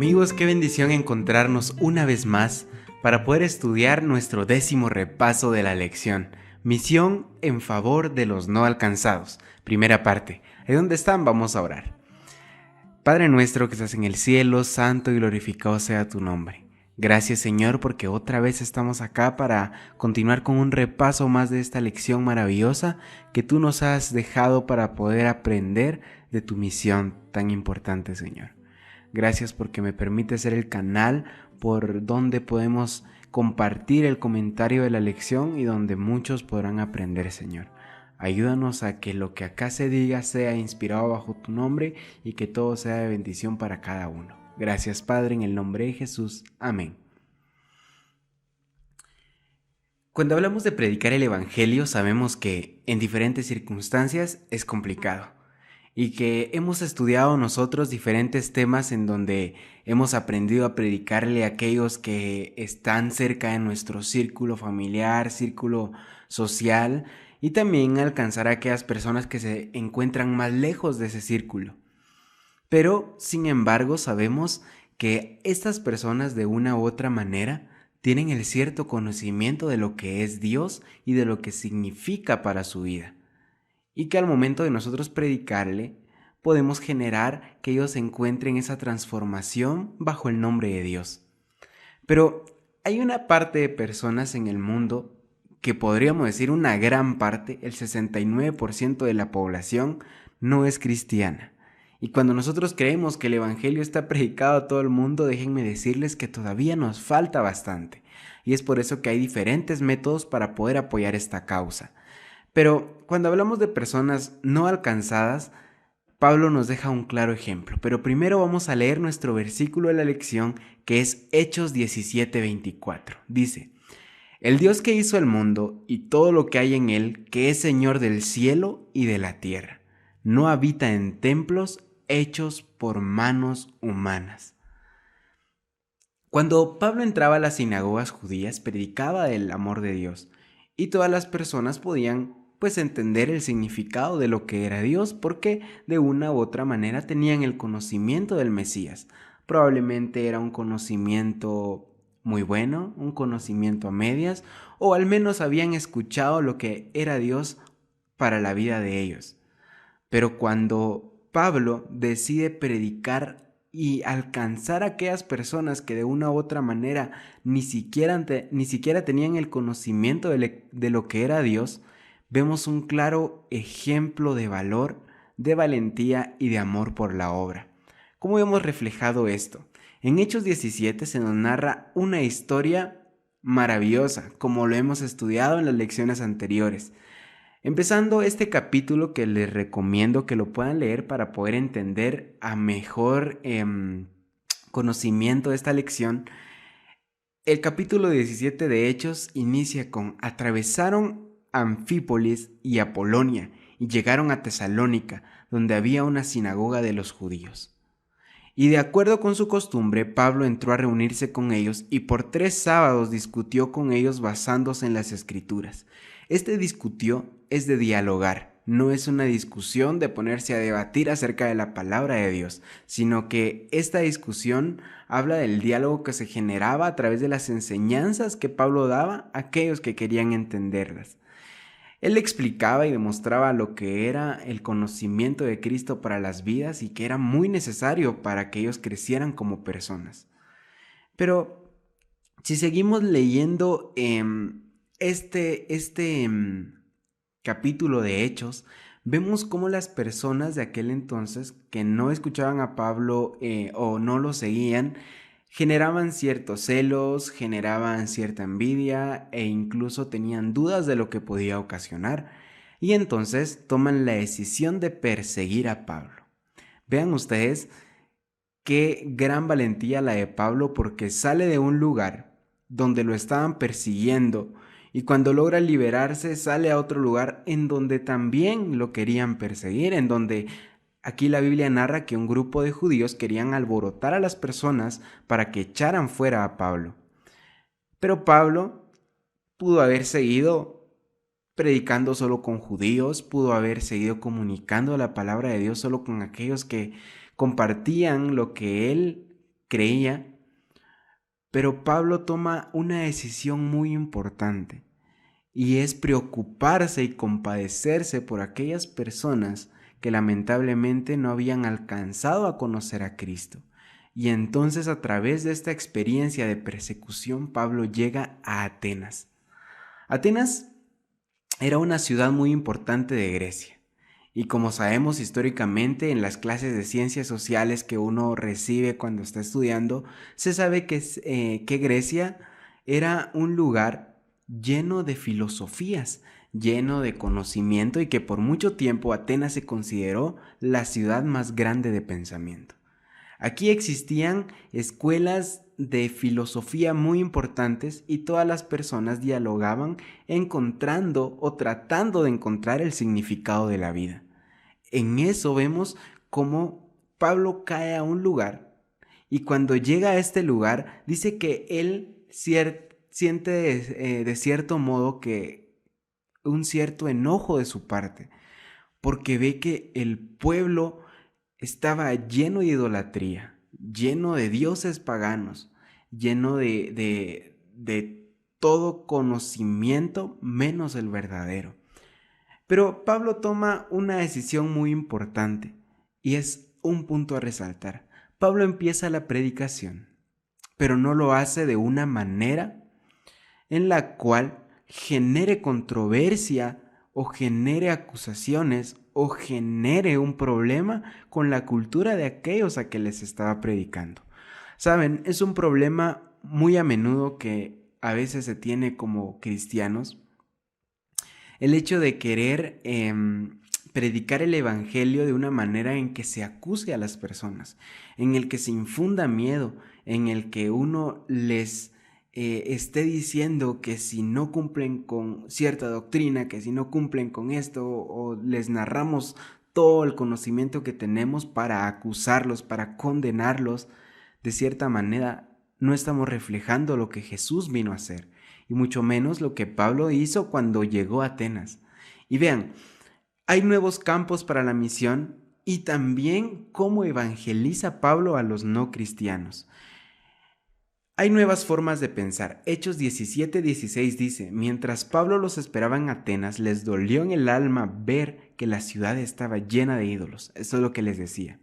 Amigos, qué bendición encontrarnos una vez más para poder estudiar nuestro 10º repaso de la lección, Misión en favor de los no alcanzados. Primera parte. Ahí donde están, vamos a orar. Padre nuestro que estás en el cielo, santo y glorificado sea tu nombre. Gracias Señor porque otra vez estamos acá para continuar con un repaso más de esta lección maravillosa que tú nos has dejado para poder aprender de tu misión tan importante, Señor. Gracias porque me permite ser el canal por donde podemos compartir el comentario de la lección y donde muchos podrán aprender, Señor. Ayúdanos a que lo que acá se diga sea inspirado bajo tu nombre y que todo sea de bendición para cada uno. Gracias, Padre, en el nombre de Jesús. Amén. Cuando hablamos de predicar el Evangelio, sabemos que en diferentes circunstancias es complicado y que hemos estudiado nosotros diferentes temas en donde hemos aprendido a predicarle a aquellos que están cerca de nuestro círculo familiar, círculo social, y también alcanzar a aquellas personas que se encuentran más lejos de ese círculo. Pero, sin embargo, sabemos que estas personas de una u otra manera tienen el cierto conocimiento de lo que es Dios y de lo que significa para su vida. Y que al momento de nosotros predicarle, podemos generar que ellos encuentren esa transformación bajo el nombre de Dios. Pero hay una parte de personas en el mundo que podríamos decir una gran parte, el 69% de la población, no es cristiana. Y cuando nosotros creemos que el Evangelio está predicado a todo el mundo, déjenme decirles que todavía nos falta bastante. Y es por eso que hay diferentes métodos para poder apoyar esta causa. Pero cuando hablamos de personas no alcanzadas, Pablo nos deja un claro ejemplo. Pero primero vamos a leer nuestro versículo de la lección, que es Hechos 17:24. Dice: el Dios que hizo el mundo y todo lo que hay en él, que es Señor del cielo y de la tierra, no habita en templos hechos por manos humanas. Cuando Pablo entraba a las sinagogas judías, predicaba el amor de Dios, y todas las personas podían entender el significado de lo que era Dios, porque de una u otra manera tenían el conocimiento del Mesías. Probablemente era un conocimiento muy bueno, un conocimiento a medias, o al menos habían escuchado lo que era Dios para la vida de ellos. Pero cuando Pablo decide predicar y alcanzar a aquellas personas que de una u otra manera ni siquiera tenían el conocimiento de lo que era Dios, vemos un claro ejemplo de valor, de valentía y de amor por la obra. ¿Cómo hemos reflejado esto? En Hechos 17 se nos narra una historia maravillosa, como lo hemos estudiado en las lecciones anteriores. Empezando este capítulo, que les recomiendo que lo puedan leer para poder entender a mejor conocimiento de esta lección. El capítulo 17 de Hechos inicia con: atravesaron Anfípolis y Apolonia y llegaron a Tesalónica, donde había una sinagoga de los judíos. Y de acuerdo con su costumbre, Pablo entró a reunirse con ellos y por 3 sábados discutió con ellos basándose en las Escrituras. Este discutió es de dialogar, no es una discusión de ponerse a debatir acerca de la palabra de Dios, sino que esta discusión habla del diálogo que se generaba a través de las enseñanzas que Pablo daba a aquellos que querían entenderlas. Él explicaba y demostraba lo que era el conocimiento de Cristo para las vidas y que era muy necesario para que ellos crecieran como personas. Pero si seguimos leyendo este capítulo de Hechos, vemos cómo las personas de aquel entonces que no escuchaban a Pablo o no lo seguían, generaban ciertos celos, generaban cierta envidia e incluso tenían dudas de lo que podía ocasionar, y entonces toman la decisión de perseguir a Pablo. Vean ustedes qué gran valentía la de Pablo, porque sale de un lugar donde lo estaban persiguiendo y cuando logra liberarse sale a otro lugar en donde también lo querían perseguir, en donde aquí la Biblia narra que un grupo de judíos querían alborotar a las personas para que echaran fuera a Pablo. Pero Pablo pudo haber seguido predicando solo con judíos, pudo haber seguido comunicando la palabra de Dios solo con aquellos que compartían lo que él creía, pero Pablo toma una decisión muy importante y es preocuparse y compadecerse por aquellas personas que lamentablemente no habían alcanzado a conocer a Cristo. Y entonces a través de esta experiencia de persecución, Pablo llega a Atenas. Atenas era una ciudad muy importante de Grecia. Y como sabemos históricamente en las clases de ciencias sociales que uno recibe cuando está estudiando, se sabe que Grecia era un lugar lleno de filosofías, lleno de conocimiento y que por mucho tiempo Atenas se consideró la ciudad más grande de pensamiento. Aquí existían escuelas de filosofía muy importantes y todas las personas dialogaban encontrando o tratando de encontrar el significado de la vida. En eso vemos cómo Pablo cae a un lugar y cuando llega a este lugar dice que él siente de cierto modo que un cierto enojo de su parte, porque ve que el pueblo estaba lleno de idolatría, lleno de dioses paganos, lleno de todo conocimiento menos el verdadero. Pero Pablo toma una decisión muy importante y es un punto a resaltar. Pablo empieza la predicación, pero no lo hace de una manera en la cual genere controversia o genere acusaciones o genere un problema con la cultura de aquellos a que les estaba predicando. Saben, es un problema muy a menudo que a veces se tiene como cristianos, el hecho de querer predicar el evangelio de una manera en que se acuse a las personas, en el que se infunda miedo, en el que uno les esté diciendo que si no cumplen con cierta doctrina, que si no cumplen con esto, o les narramos todo el conocimiento que tenemos para acusarlos, para condenarlos, de cierta manera no estamos reflejando lo que Jesús vino a hacer, y mucho menos lo que Pablo hizo cuando llegó a Atenas. Y vean, hay nuevos campos para la misión y también cómo evangeliza Pablo a los no cristianos. Hay nuevas formas de pensar. Hechos 17:16 dice, mientras Pablo los esperaba en Atenas, les dolió en el alma ver que la ciudad estaba llena de ídolos. Eso es lo que les decía.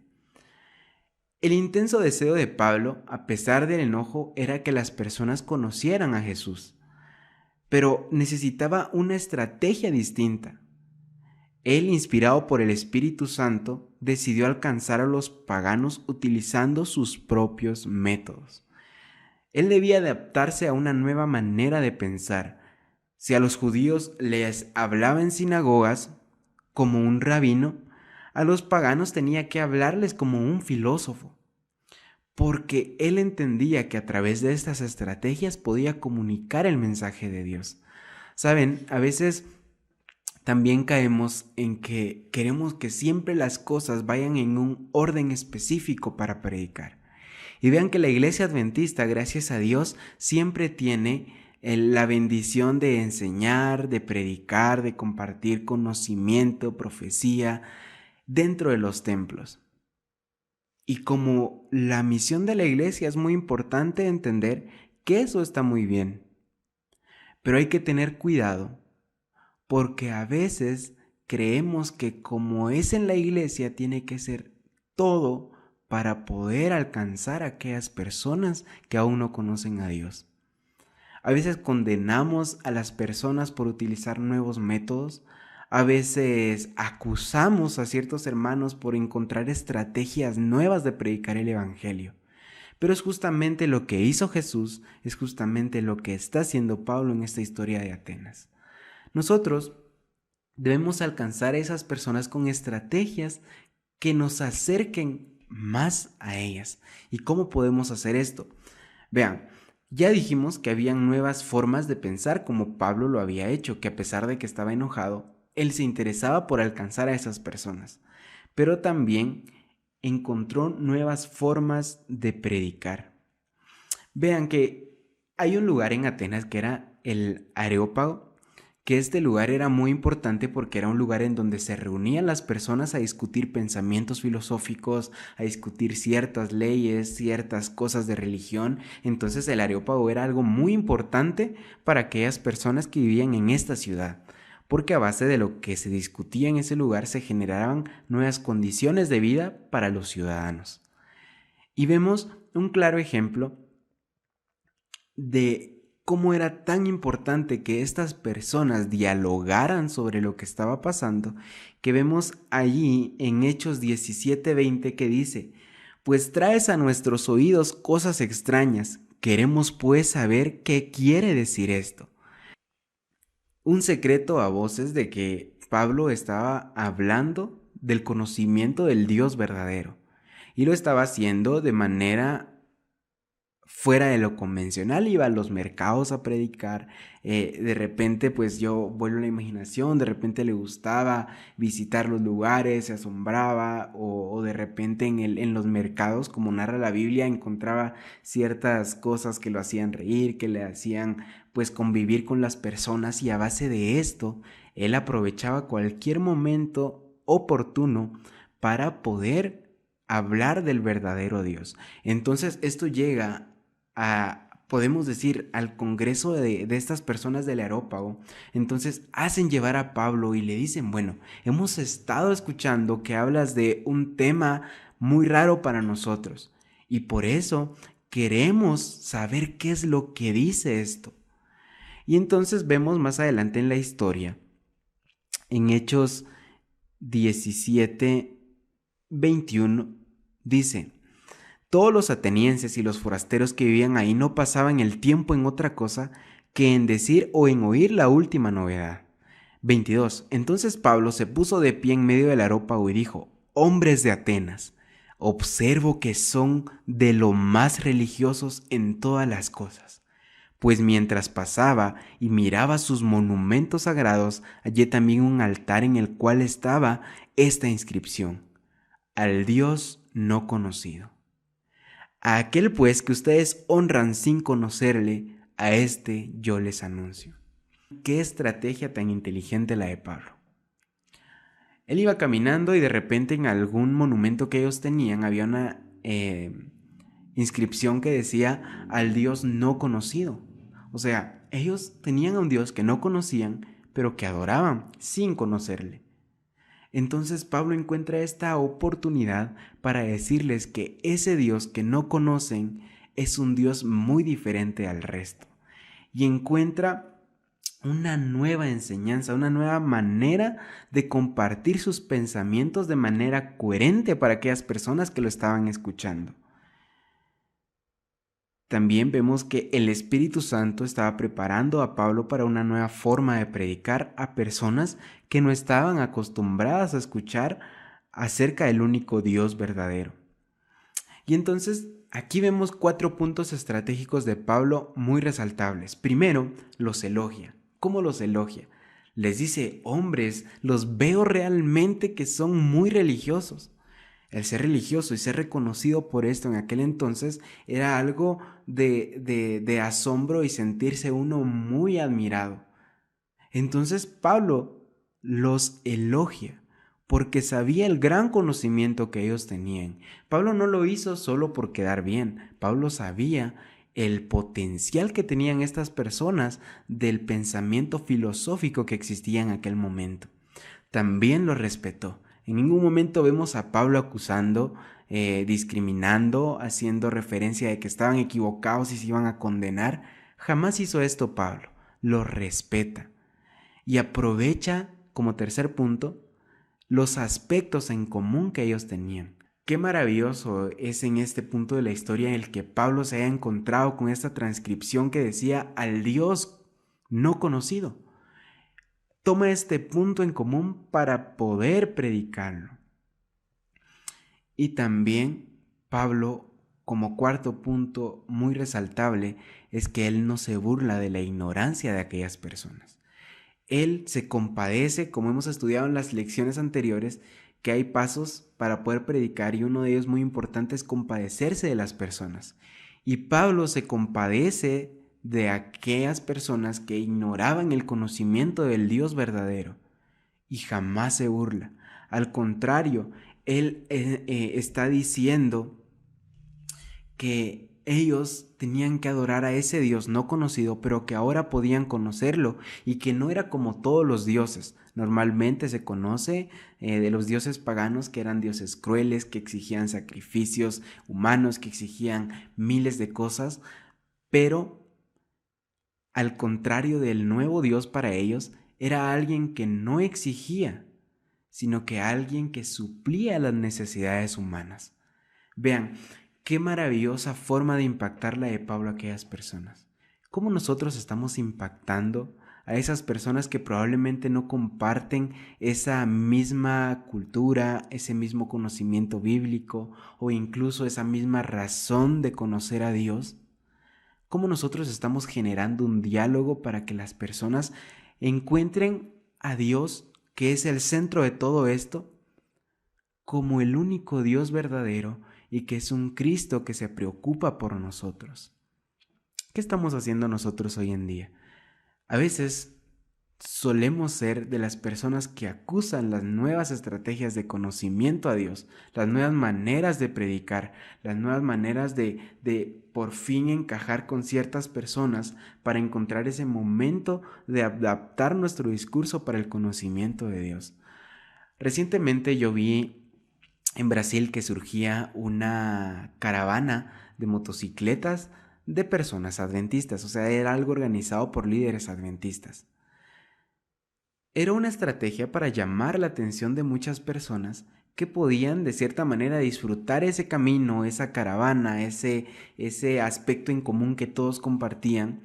El intenso deseo de Pablo, a pesar del enojo, era que las personas conocieran a Jesús, pero necesitaba una estrategia distinta. Él, inspirado por el Espíritu Santo, decidió alcanzar a los paganos utilizando sus propios métodos. Él debía adaptarse a una nueva manera de pensar. Si a los judíos les hablaba en sinagogas como un rabino, a los paganos tenía que hablarles como un filósofo, porque él entendía que a través de estas estrategias podía comunicar el mensaje de Dios. Saben, a veces también caemos en que queremos que siempre las cosas vayan en un orden específico para predicar. Y vean que la iglesia adventista, gracias a Dios, siempre tiene la bendición de enseñar, de predicar, de compartir conocimiento, profecía dentro de los templos. Y como la misión de la iglesia es muy importante entender que eso está muy bien. Pero hay que tener cuidado porque a veces creemos que como es en la iglesia tiene que ser todo para poder alcanzar a aquellas personas que aún no conocen a Dios. A veces condenamos a las personas por utilizar nuevos métodos. A veces acusamos a ciertos hermanos por encontrar estrategias nuevas de predicar el evangelio. Pero es justamente lo que hizo Jesús, es justamente lo que está haciendo Pablo en esta historia de Atenas. Nosotros debemos alcanzar a esas personas con estrategias que nos acerquen más a ellas. ¿Y cómo podemos hacer esto? Vean, ya dijimos que habían nuevas formas de pensar como Pablo lo había hecho, que a pesar de que estaba enojado, él se interesaba por alcanzar a esas personas. Pero también encontró nuevas formas de predicar. Vean que hay un lugar en Atenas que era el Areópago, que este lugar era muy importante porque era un lugar en donde se reunían las personas a discutir pensamientos filosóficos, a discutir ciertas leyes, ciertas cosas de religión. Entonces el Areópago era algo muy importante para aquellas personas que vivían en esta ciudad, porque a base de lo que se discutía en ese lugar se generaban nuevas condiciones de vida para los ciudadanos. Y vemos un claro ejemplo de cómo era tan importante que estas personas dialogaran sobre lo que estaba pasando, que vemos allí en Hechos 17:20 que dice: pues traes a nuestros oídos cosas extrañas, queremos pues saber qué quiere decir esto. Un secreto a voces de que Pablo estaba hablando del conocimiento del Dios verdadero, y lo estaba haciendo de manera fuera de lo convencional. Iba a los mercados a predicar, de repente pues yo vuelo la imaginación, de repente le gustaba visitar los lugares, se asombraba, o de repente en los mercados, como narra la Biblia, encontraba ciertas cosas que lo hacían reír, que le hacían pues convivir con las personas, y a base de esto él aprovechaba cualquier momento oportuno para poder hablar del verdadero Dios. Entonces esto llega podemos decir, al congreso de estas personas del Areópago. Entonces hacen llevar a Pablo y le dicen: bueno, hemos estado escuchando que hablas de un tema muy raro para nosotros, y por eso queremos saber qué es lo que dice esto. Y entonces vemos más adelante en la historia, en Hechos 17:21, dice: todos los atenienses y los forasteros que vivían ahí no pasaban el tiempo en otra cosa que en decir o en oír la última novedad. 22. Entonces Pablo se puso de pie en medio del Areópago y dijo: hombres de Atenas, observo que son de lo más religiosos en todas las cosas. Pues mientras pasaba y miraba sus monumentos sagrados, hallé también un altar en el cual estaba esta inscripción: al Dios no conocido. A aquel pues que ustedes honran sin conocerle, a este yo les anuncio. Qué estrategia tan inteligente la de Pablo. Él iba caminando y de repente en algún monumento que ellos tenían había una inscripción que decía: al Dios no conocido. O sea, ellos tenían a un Dios que no conocían, pero que adoraban sin conocerle. Entonces Pablo encuentra esta oportunidad para decirles que ese Dios que no conocen es un Dios muy diferente al resto. Y encuentra una nueva enseñanza, una nueva manera de compartir sus pensamientos de manera coherente para aquellas personas que lo estaban escuchando. También vemos que el Espíritu Santo estaba preparando a Pablo para una nueva forma de predicar a personas que no estaban acostumbradas a escuchar acerca del único Dios verdadero. Y entonces aquí vemos 4 puntos estratégicos de Pablo muy resaltables. Primero, los elogia. ¿Cómo los elogia? Les dice: hombres, los veo realmente que son muy religiosos. El ser religioso y ser reconocido por esto en aquel entonces era algo de asombro y sentirse uno muy admirado. Entonces Pablo los elogia porque sabía el gran conocimiento que ellos tenían. Pablo no lo hizo solo por quedar bien. Pablo sabía el potencial que tenían estas personas del pensamiento filosófico que existía en aquel momento. También lo respetó. En ningún momento vemos a Pablo acusando, discriminando, haciendo referencia de que estaban equivocados y se iban a condenar. Jamás hizo esto Pablo. Lo respeta y aprovecha, como tercer punto, los aspectos en común que ellos tenían. Qué maravilloso es en este punto de la historia en el que Pablo se haya encontrado con esta transcripción que decía: al Dios no conocido. Toma este punto en común para poder predicarlo. Y también Pablo, como cuarto punto muy resaltable, es que él no se burla de la ignorancia de aquellas personas. Él se compadece, como hemos estudiado en las lecciones anteriores, que hay pasos para poder predicar, y uno de ellos muy importante es compadecerse de las personas. Y Pablo se compadece de aquellas personas que ignoraban el conocimiento del Dios verdadero y jamás se burla. Al contrario, Él está diciendo que ellos tenían que adorar a ese Dios no conocido, pero que ahora podían conocerlo y que no era como todos los dioses. Normalmente se conoce de los dioses paganos que eran dioses crueles, que exigían sacrificios humanos, que exigían miles de cosas, pero al contrario del nuevo Dios para ellos, era alguien que no exigía, sino que alguien que suplía las necesidades humanas. Vean, qué maravillosa forma de impactar la de Pablo a aquellas personas. ¿Cómo nosotros estamos impactando a esas personas que probablemente no comparten esa misma cultura, ese mismo conocimiento bíblico o incluso esa misma razón de conocer a Dios? ¿Cómo nosotros estamos generando un diálogo para que las personas encuentren a Dios, que es el centro de todo esto, como el único Dios verdadero y que es un Cristo que se preocupa por nosotros? ¿Qué estamos haciendo nosotros hoy en día? A veces solemos ser de las personas que acusan las nuevas estrategias de conocimiento a Dios, las nuevas maneras de predicar, las nuevas maneras de por fin encajar con ciertas personas para encontrar ese momento de adaptar nuestro discurso para el conocimiento de Dios. Recientemente yo vi en Brasil que surgía una caravana de motocicletas de personas adventistas, o sea, era algo organizado por líderes adventistas. Era una estrategia para llamar la atención de muchas personas que podían de cierta manera disfrutar ese camino, esa caravana, ese aspecto en común que todos compartían,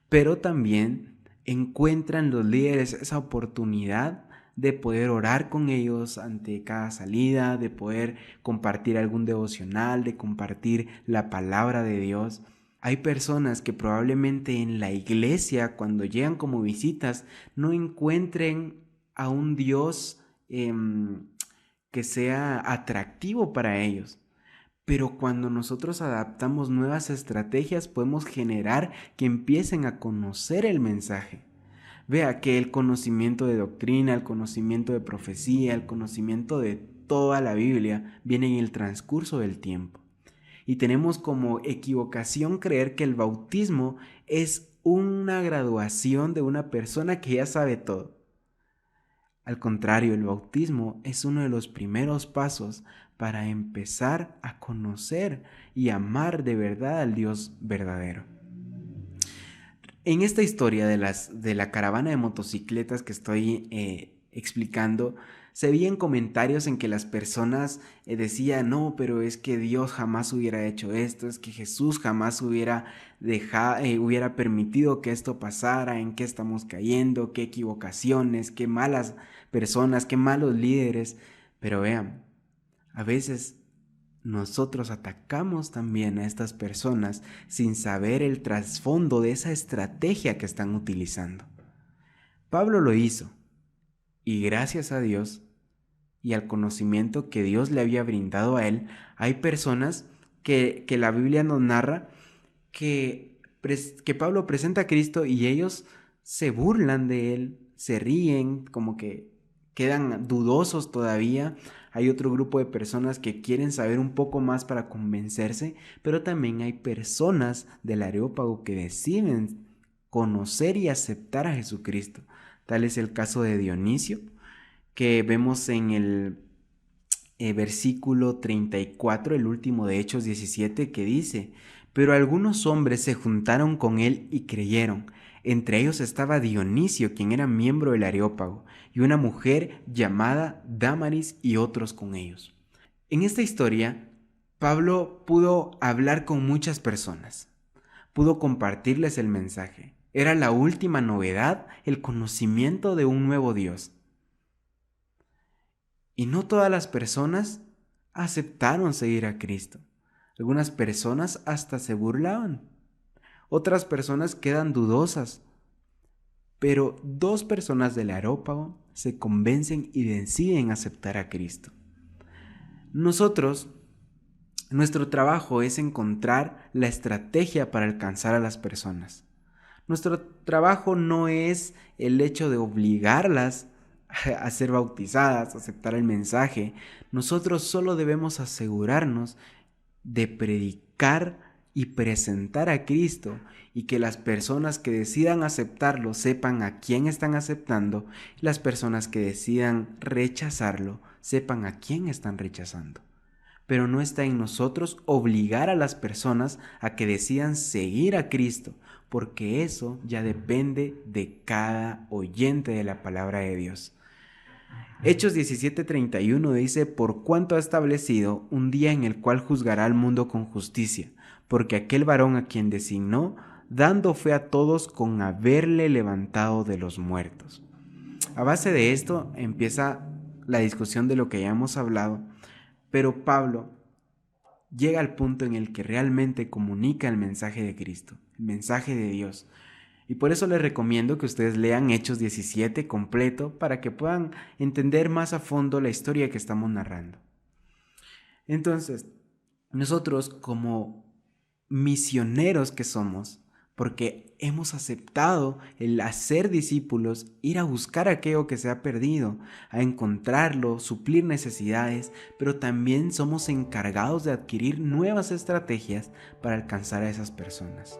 pero también encuentran los líderes esa oportunidad de poder orar con ellos ante cada salida, de poder compartir algún devocional, de compartir la palabra de Dios. Hay personas que probablemente en la iglesia, cuando llegan como visitas, no encuentren a un Dios que sea atractivo para ellos. Pero cuando nosotros adaptamos nuevas estrategias, podemos generar que empiecen a conocer el mensaje. Vea que el conocimiento de doctrina, el conocimiento de profecía, el conocimiento de toda la Biblia viene en el transcurso del tiempo. Y tenemos como equivocación creer que el bautismo es una graduación de una persona que ya sabe todo. Al contrario, el bautismo es uno de los primeros pasos para empezar a conocer y amar de verdad al Dios verdadero. En esta historia de la caravana de motocicletas que estoy explicando, se veían comentarios en que las personas decían, no, pero es que Dios jamás hubiera hecho esto, es que Jesús jamás hubiera permitido que esto pasara, en qué estamos cayendo, qué equivocaciones, qué malas personas, qué malos líderes. Pero vean, a veces nosotros atacamos también a estas personas sin saber el trasfondo de esa estrategia que están utilizando. Pablo lo hizo, y gracias a Dios y al conocimiento que Dios le había brindado a él, hay personas que la Biblia nos narra que Pablo presenta a Cristo y ellos se burlan de él, se ríen, como que quedan dudosos todavía. Hay otro grupo de personas que quieren saber un poco más para convencerse, pero también hay personas del Areópago que deciden conocer y aceptar a Jesucristo. Tal es el caso de Dionisio, que vemos en el versículo 34, el último de Hechos 17, que dice: pero algunos hombres se juntaron con él y creyeron. Entre ellos estaba Dionisio, quien era miembro del Areópago, y una mujer llamada Dámaris, y otros con ellos. En esta historia, Pablo pudo hablar con muchas personas, pudo compartirles el mensaje. Era la última novedad, el conocimiento de un nuevo Dios. Y no todas las personas aceptaron seguir a Cristo. Algunas personas hasta se burlaban. Otras personas quedan dudosas. Pero 2 personas del Areópago se convencen y deciden aceptar a Cristo. Nuestro trabajo es encontrar la estrategia para alcanzar a las personas. Nuestro trabajo no es el hecho de obligarlas a ser bautizadas, a aceptar el mensaje. Nosotros solo debemos asegurarnos de predicar y presentar a Cristo, y que las personas que decidan aceptarlo sepan a quién están aceptando, y las personas que decidan rechazarlo sepan a quién están rechazando. Pero no está en nosotros obligar a las personas a que decidan seguir a Cristo, porque eso ya depende de cada oyente de la palabra de Dios. Hechos 17:31 dice: por cuanto ha establecido un día en el cual juzgará al mundo con justicia, porque aquel varón a quien designó, dando fe a todos con haberle levantado de los muertos. A base de esto empieza la discusión de lo que ya hemos hablado, pero Pablo llega al punto en el que realmente comunica el mensaje de Cristo, el mensaje de Dios. Y por eso les recomiendo que ustedes lean Hechos 17 completo para que puedan entender más a fondo la historia que estamos narrando. Entonces, nosotros como misioneros que somos, porque hemos aceptado el hacer discípulos, ir a buscar aquello que se ha perdido, a encontrarlo, suplir necesidades, pero también somos encargados de adquirir nuevas estrategias para alcanzar a esas personas.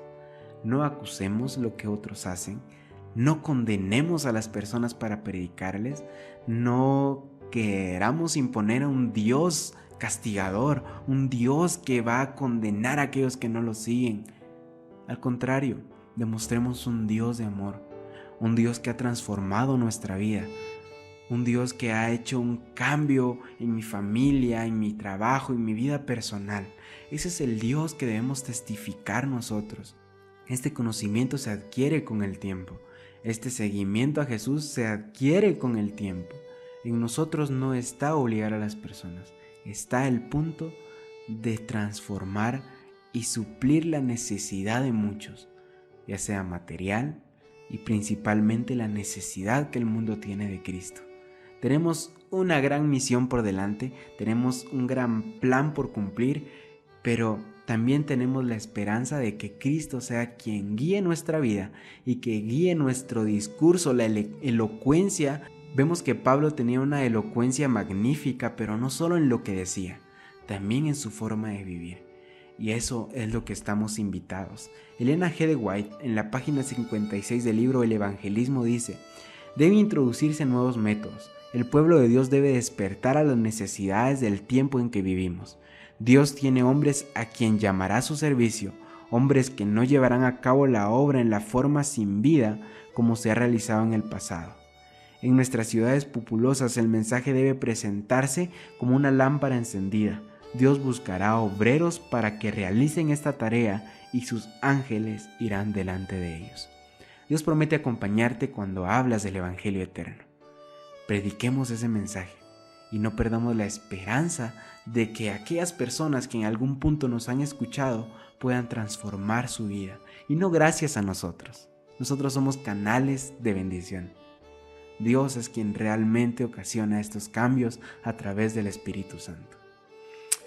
No acusemos lo que otros hacen, no condenemos a las personas para predicarles, no queramos imponer a un Dios castigador, un Dios que va a condenar a aquellos que no lo siguen. Al contrario, demostremos un Dios de amor, un Dios que ha transformado nuestra vida, un Dios que ha hecho un cambio en mi familia, en mi trabajo, en mi vida personal. Ese es el Dios que debemos testificar nosotros. Este conocimiento se adquiere con el tiempo. Este seguimiento a Jesús se adquiere con el tiempo. En nosotros no está obligar a las personas. Está el punto de transformar y suplir la necesidad de muchos, ya sea material y principalmente la necesidad que el mundo tiene de Cristo. Tenemos una gran misión por delante, tenemos un gran plan por cumplir, pero también tenemos la esperanza de que Cristo sea quien guíe nuestra vida y que guíe nuestro discurso, la elocuencia. Vemos que Pablo tenía una elocuencia magnífica, pero no solo en lo que decía, también en su forma de vivir. Y eso es lo que estamos invitados. Elena G. de White, en la página 56 del libro El Evangelismo, dice: deben introducirse nuevos métodos. El pueblo de Dios debe despertar a las necesidades del tiempo en que vivimos. Dios tiene hombres a quien llamará a su servicio, hombres que no llevarán a cabo la obra en la forma sin vida como se ha realizado en el pasado. En nuestras ciudades populosas el mensaje debe presentarse como una lámpara encendida. Dios buscará obreros para que realicen esta tarea y sus ángeles irán delante de ellos. Dios promete acompañarte cuando hablas del Evangelio eterno. Prediquemos ese mensaje y no perdamos la esperanza de que aquellas personas que en algún punto nos han escuchado puedan transformar su vida, y no gracias a nosotros. Nosotros somos canales de bendición. Dios es quien realmente ocasiona estos cambios a través del Espíritu Santo.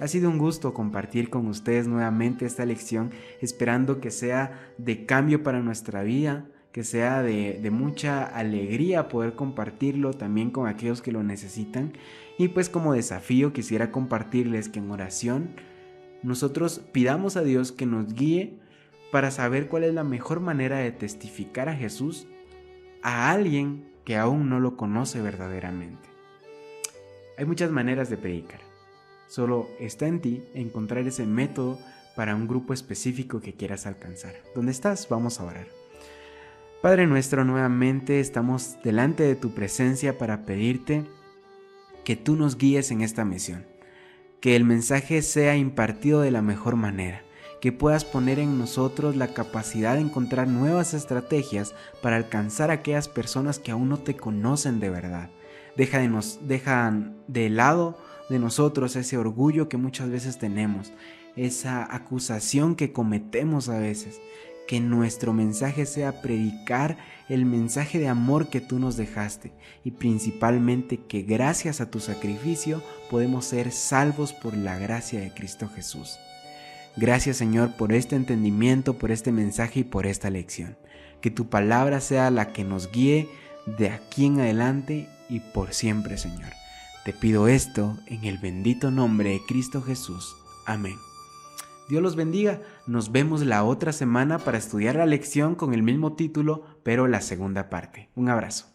Ha sido un gusto compartir con ustedes nuevamente esta lección, esperando que sea de cambio para nuestra vida, que sea de mucha alegría poder compartirlo también con aquellos que lo necesitan. Y pues como desafío quisiera compartirles que en oración nosotros pidamos a Dios que nos guíe para saber cuál es la mejor manera de testificar a Jesús a alguien que aún no lo conoce verdaderamente. Hay muchas maneras de predicar. Solo está en ti encontrar ese método para un grupo específico que quieras alcanzar. ¿Dónde estás? Vamos a orar. Padre nuestro, nuevamente estamos delante de tu presencia para pedirte que tú nos guíes en esta misión, que el mensaje sea impartido de la mejor manera, que puedas poner en nosotros la capacidad de encontrar nuevas estrategias para alcanzar a aquellas personas que aún no te conocen de verdad. Dejan de lado de nosotros ese orgullo que muchas veces tenemos, esa acusación que cometemos a veces. Que nuestro mensaje sea predicar el mensaje de amor que tú nos dejaste, y principalmente que gracias a tu sacrificio podemos ser salvos por la gracia de Cristo Jesús. Gracias, Señor, por este entendimiento, por este mensaje y por esta lección. Que tu palabra sea la que nos guíe de aquí en adelante y por siempre, Señor. Te pido esto en el bendito nombre de Cristo Jesús. Amén. Dios los bendiga. Nos vemos la otra semana para estudiar la lección con el mismo título, pero la segunda parte. Un abrazo.